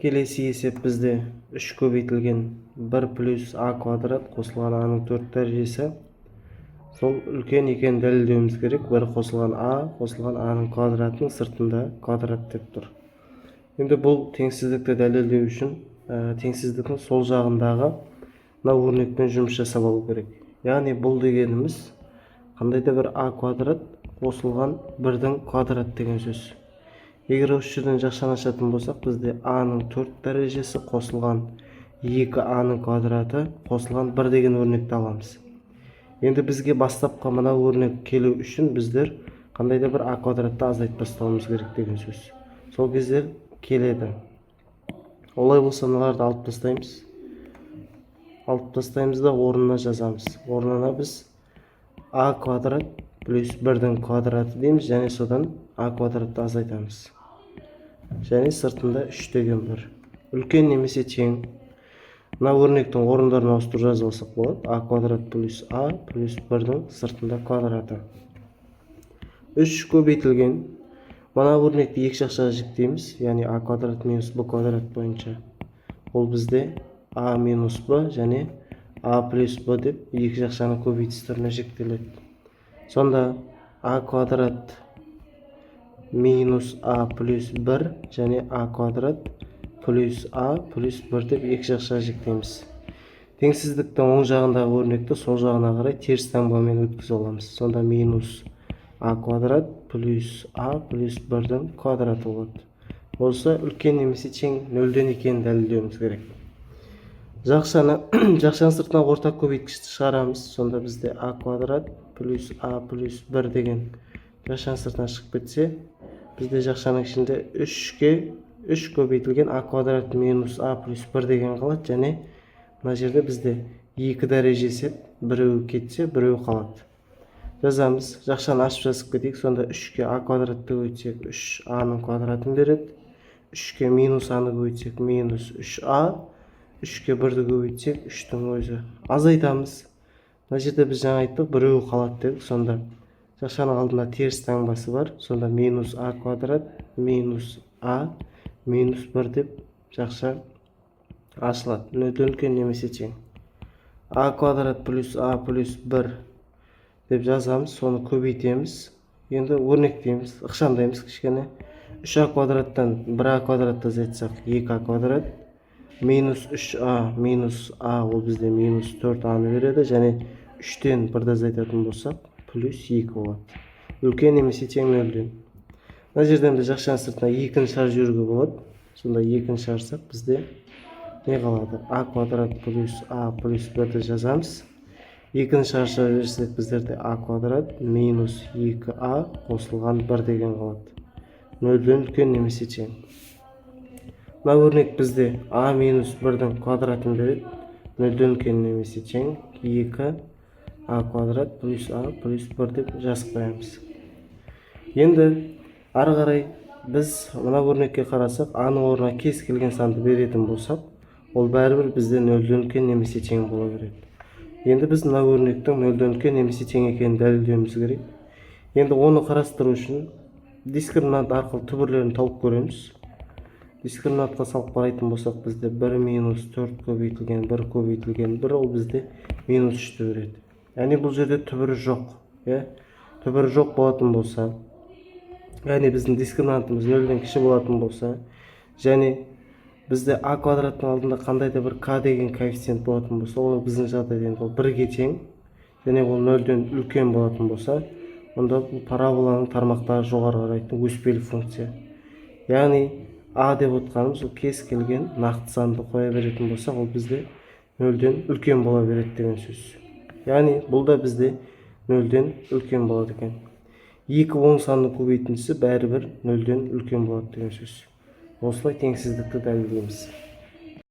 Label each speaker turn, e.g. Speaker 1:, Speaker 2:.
Speaker 1: Келесі есеп бізде 3 көбейтілген 1 плюс а квадрат қосылған аның 4 дәрежесі. Сол үлкен екен дәлелдеуіміз керек. 1 қосылған а қосылған аның квадратының сыртында квадрат деп тұр. Енді бұл теңсіздікті дәлелдеу үшін теңсіздіктің сол жағындағы мына өрнекпен жұмыс жасап алу керек. Яғни бұл дегеніміз қандай да бір а квадрат қосылған 1-дің квадрат деген сөз. Егер осы жерден жақшаны ашатын болсақ, бізде а-ның 4 дәрежесі қосылған 2а-ның квадраты қосылған 1 деген өрнекті аламыз. Енді бізге бастапқы мына өрнек келу үшін біздер қандай да бір а квадратты азайтып тастауымыз керек деген сөз. Сол кезде келеді. Олай болса мыналарды алып тастаймыз. Алып тастаймыз да орнына жазамыз. Орнына біз а квадрат плюс 1-дің квадраты дейміз, және содан а квадратты азайтамыз. Және сыртында 3 деген 1. Үлкен немесе тең. Мына өрнектің орындарын ауыстырып жазып алсақ болады. А квадрат плюс а плюс 1-дің сыртында квадраты. 3 көбейтілген. Мына өрнекті екі жақшаға жіктейміз. Яғни а квадрат минус б квадрат бойынша. Ол бізде а минус б және а плюс б деп екі жақшаны көбейтіс түріне жіктеледі. Сонда а квадрат минус а плюс 1 және а квадрат плюс а плюс 1 деп екі жақшаға жіктейміз. Теңсіздіктің оң жағындағы өрнекті сол жағына қарай теріс таңбамен өткізіп аламыз. Сонда минус а квадрат плюс а плюс 1-дің квадраты болады. Болса үлкен немесе тең 0-ден екенін дәлелдеуіміз керек. Жақшаның сыртына ортақ көбейткішті шығарамыз. Сонда бізде а квадрат плюс а плюс 1 деген жақшаның сыртына шығып кетсе, бізде жақшаның ішінде 3 көбейтілген а квадрат минус а плюс 1 деген қалады, және мына жерде бізде 2 дәрежесі біреуі кетсе, біреуі қалады. Жазамыз. Жақшаны ашып жазып кетейік. Сонда 3-ке а квадратты көбейтсек 3а-ның квадратын береді. 3-ке минус а-ны көбейтсек минус 3а. 3-ке 1-ді көбейтсек 3-тің өзі. Азайтамыз. Мына жерде біз жаңа айттық, біреуі қалады дедік. Сонда жақшаның алдында теріс таңбасы бар. Сонда минус а квадрат минус а минус 1 деп жақша ашылады. 0-ден үлкен немесе тең. А квадрат плюс а плюс 1 деп жазамыз. Соны көбейтеміз. Енді өрнектейміз, ықшамдаймыз кішкене. 3а квадраттан 1а квадратты азайтсақ 2а квадрат минус 3а минус а, ол бізде минус 4а-ны береді, және 3-тен 1-ді азайтатын болсақ плюс 2 болады. Үлкен немесе тең 0-ден. Мына жерден біз жақшаның сыртына 2-ні шығарып жіберуге болады. Сонда 2-ні шығарсақ бізде не қалады? А квадрат плюс а плюс 1-ді жазамыз. 2-ні шығарып жіберсек біздерде а квадрат минус 2а қосылған 1 деген қалады. 0-ден үлкен немесе тең. Мына өрнек бізде а минус 1-дің квадратын береді. 0-ден үлкен немесе тең 2 а квадрат плюс а плюс 1 деп жазып қоямыз. Енді ары қарай біз мына өрнекке қарасақ, а-ның орнына кез келген санды беретін болсақ, ол бәрібір бізде 0-ден үлкен немесе тең бола береді. Енді біз мына өрнектің 0-ден үлкен немесе тең екенін дәлелдеуіміз керек. Енді оны қарастыру үшін дискриминант арқылы түбірлерін тауып көреміз. Дискриминантқа салып қарайтын болсақ, бізде 1 минус 4 көбейтілген 1 көбейтілген 1, ол бізде минус 3-ті береді. Яғни бұл жерде түбірі жоқ. Түбірі жоқ болатын болса, яғни біздің дискриминантымыз 0-ден кіші болатын болса, және бізде а квадраттың алдында қандай да бір к деген коэффициент болатын болса, ол біздің жағдайда ол 1-ге тең, және ол 0-ден үлкен болатын болса, онда бұл параболаның тармақтары жоғары қарайтын өспелі функция. Яғни а деп отқанымыз ол кез келген нақты санды қоя беретін болсақ, ол бізде 0-ден үлкен бола береді деген сөз. Яғни бұл да бізде 0-ден үлкен болады екен. 2 оң санның көбейтіндісі бәрібір 0-ден үлкен болады деген сөз. Осылай теңсіздікті дәлелдейміз.